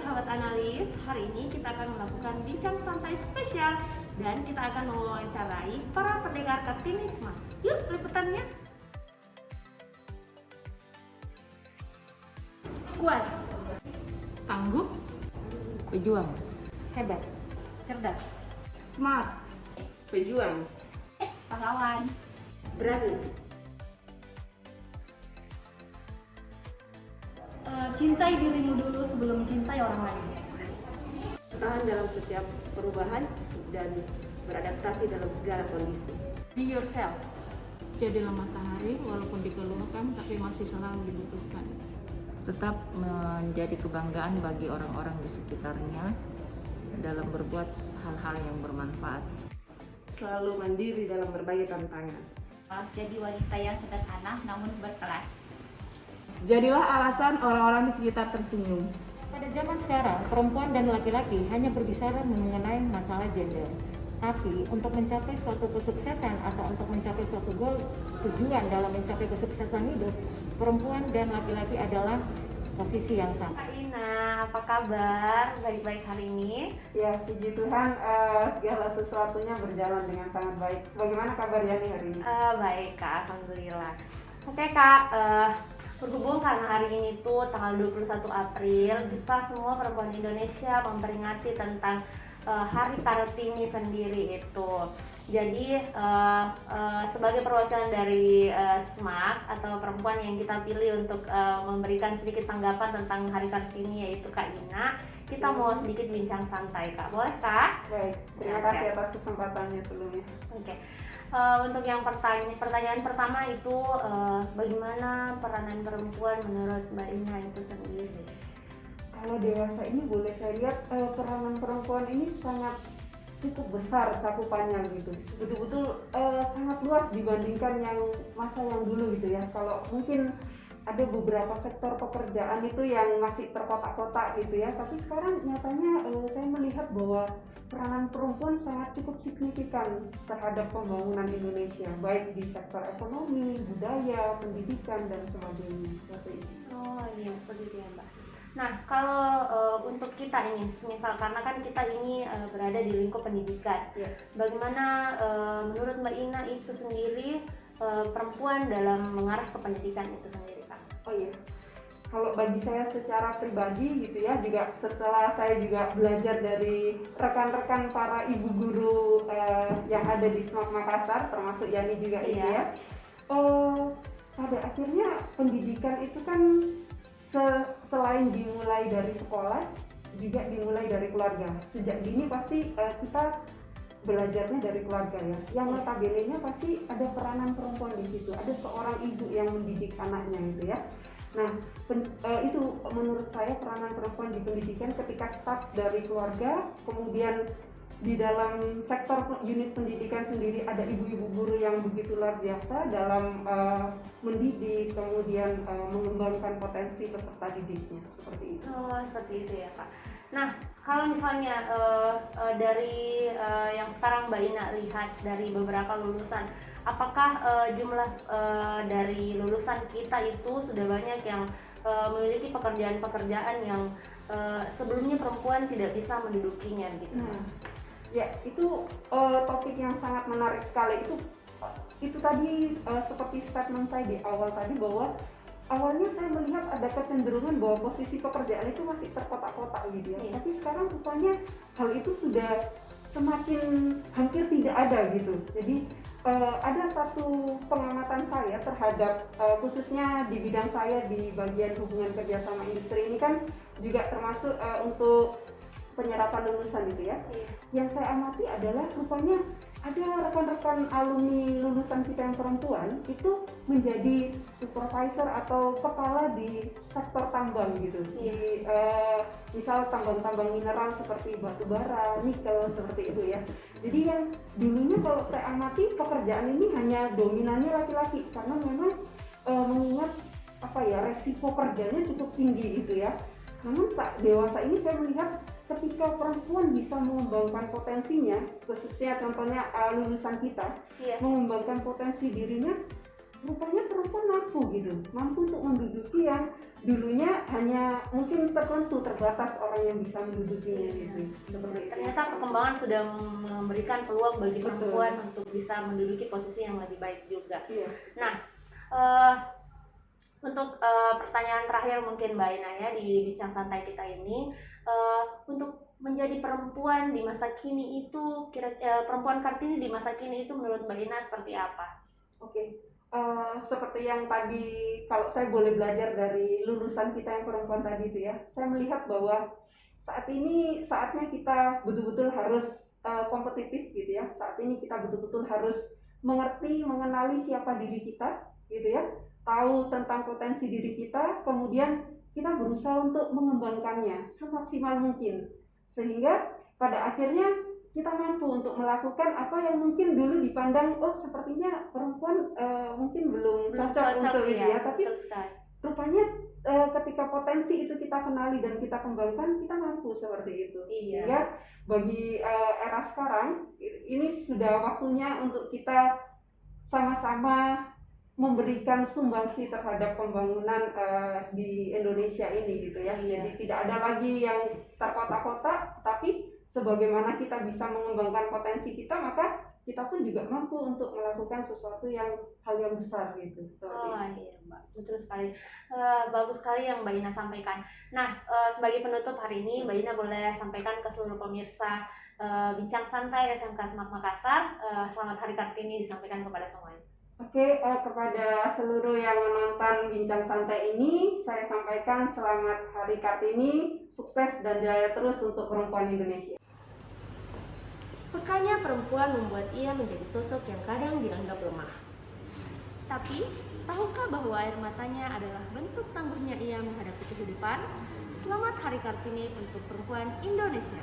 sahabat analis, hari ini kita akan melakukan bincang santai spesial dan kita akan mewawancarai para pendengar Kartini Smart. Yuk liputannya. Kuat, Tangguh, pejuang, hebat, cerdas, smart, pejuang, pahlawan, berani, cintai dirimu dulu sebelum mencintai orang lain. tahan dalam setiap perubahan dan beradaptasi dalam segala kondisi. Be yourself. jadilah matahari walaupun dikeluhkan tapi masih selalu dibutuhkan. Tetap menjadi kebanggaan bagi orang-orang di sekitarnya dalam berbuat hal-hal yang bermanfaat. Selalu mandiri dalam berbagai tantangan. Jadi wanita yang sederhana namun berkelas. Jadilah alasan orang-orang di sekitar tersenyum. Pada zaman sekarang, perempuan dan laki-laki hanya berbicara mengenai masalah gender. Tapi untuk mencapai suatu kesuksesan atau untuk mencapai suatu tujuan dalam mencapai kesuksesan hidup, perempuan dan laki-laki adalah posisi yang sama. Kak Ina, apa kabar? Baik-baik hari ini? Ya, puji Tuhan, segala sesuatunya berjalan dengan sangat baik. Bagaimana kabar Yani hari ini? Baik Kak, Alhamdulillah. Oke Kak, berhubung karena hari ini tuh tanggal 21 April, kita semua perempuan Indonesia memperingati tentang Hari Kartini sendiri itu. Jadi sebagai perwakilan dari SMAK atau perempuan yang kita pilih untuk memberikan sedikit tanggapan tentang Hari Kartini yaitu Kak Ina, kita mau sedikit bincang santai Kak, boleh Kak? Baik, terima kasih atas kesempatannya sebelumnya. Oke. Untuk yang pertanyaan pertama itu bagaimana peranan perempuan menurut Mbak Ina itu sendiri? Kalau dewasa ini boleh saya lihat peranan perempuan ini sangat cukup besar cakupannya gitu. Betul-betul sangat luas dibandingkan yang masa yang dulu gitu ya. Kalau mungkin ada beberapa sektor pekerjaan itu yang masih terkotak-kotak gitu ya. Tapi sekarang nyatanya saya melihat bahwa peranan perempuan sangat cukup signifikan terhadap pembangunan Indonesia, baik di sektor ekonomi, budaya, pendidikan dan sebagainya. Seperti itu. Oh iya, seperti itu ya Mbak. Nah, kalau untuk kita ini, misal karena kan kita ini berada di lingkup pendidikan, bagaimana menurut Mbak Ina itu sendiri perempuan dalam mengarah ke pendidikan itu sendiri, Kak? Oh iya, kalau bagi saya secara pribadi gitu ya, juga setelah saya juga belajar dari rekan-rekan para ibu guru yang ada di SMAK Makassar, termasuk Yani juga itu ya, pada akhirnya pendidikan itu kan selain dimulai dari sekolah, juga dimulai dari keluarga. Sejak dini pasti kita belajarnya dari keluarga ya. Yang notabene-nya pasti ada peranan perempuan di situ. Ada seorang ibu yang mendidik anaknya gitu ya. Nah, itu menurut saya peranan perempuan di pendidikan ketika start dari keluarga, kemudian di dalam sektor unit pendidikan sendiri ada ibu-ibu guru yang begitu luar biasa dalam mendidik, kemudian mengembangkan potensi peserta didiknya, seperti itu. Oh, seperti itu ya Kak. Nah, kalau misalnya dari yang sekarang Mbak Ina lihat dari beberapa lulusan, apakah jumlah dari lulusan kita itu sudah banyak yang memiliki pekerjaan-pekerjaan yang sebelumnya perempuan tidak bisa mendudukinya gitu? Ya, itu topik yang sangat menarik sekali. Itu tadi seperti statement saya di awal tadi bahwa awalnya saya melihat ada kecenderungan bahwa posisi pekerjaan itu masih terkotak-kotak gitu ya. Tapi sekarang rupanya hal itu sudah semakin hampir tidak ada gitu. Jadi ada satu pengamatan saya terhadap khususnya di bidang saya di bagian hubungan kerja sama industri ini kan juga termasuk untuk penyerapan lulusan itu ya. Yang saya amati adalah rupanya ada rekan-rekan alumni lulusan kita yang perempuan itu menjadi supervisor atau kepala di sektor tambang gitu. Di misal tambang-tambang mineral seperti batu bara, nikel seperti itu ya. Jadi yang dulunya kalau saya amati pekerjaan ini hanya dominannya laki-laki karena memang mengingat resiko kerjanya cukup tinggi gitu ya. Namun saat dewasa ini saya melihat ketika perempuan bisa mengembangkan potensinya, khususnya contohnya lulusan kita, mengembangkan potensi dirinya, rupanya perempuan mampu untuk menduduki yang dulunya hanya mungkin tertentu, terbatas orang yang bisa mendudukinya gitu. Seperti itu. Ternyata perkembangan sudah memberikan peluang bagi Betul. perempuan untuk bisa menduduki posisi yang lebih baik juga. Iya. Nah, untuk pertanyaan terakhir mungkin Mbak Ina ya di bincang santai kita ini, untuk menjadi perempuan di masa kini itu, perempuan Kartini di masa kini itu menurut Mbak Ina seperti apa? Oke. Seperti yang tadi, kalau saya boleh belajar dari lulusan kita yang perempuan tadi itu ya, saya melihat bahwa saat ini saatnya kita betul-betul harus kompetitif gitu ya. Saat ini kita betul-betul harus mengerti, mengenali siapa diri kita gitu ya, tahu tentang potensi diri kita, kemudian kita berusaha untuk mengembangkannya semaksimal mungkin, sehingga pada akhirnya kita mampu untuk melakukan apa yang mungkin dulu dipandang, oh sepertinya perempuan mungkin belum cocok untuk itu ya, tapi betul sekali. rupanya ketika potensi itu kita kenali dan kita kembangkan, kita mampu seperti itu. Iya. Sehingga bagi era sekarang ini sudah waktunya untuk kita sama-sama memberikan sumbangsi terhadap pembangunan di Indonesia ini gitu ya. Iya. Jadi tidak ada lagi yang terkotak-kotak, tapi sebagaimana kita bisa mengembangkan potensi kita, maka kita pun juga mampu untuk melakukan sesuatu hal yang besar gitu. Iya Mbak, betul sekali. Bagus sekali yang Mbak Ina sampaikan. Nah, sebagai penutup hari ini Mbak Ina boleh sampaikan ke seluruh pemirsa Bincang Santai SMK Semak Makassar, selamat Hari Kartini disampaikan kepada semuanya. Oke, kepada seluruh yang menonton Bincang Santai ini, saya sampaikan selamat Hari Kartini, sukses dan jaya terus untuk perempuan Indonesia. Pekannya perempuan membuat ia menjadi sosok yang kadang dianggap lemah. Tapi, tahukah bahwa air matanya adalah bentuk tangguhnya ia menghadapi kehidupan? Selamat Hari Kartini untuk perempuan Indonesia.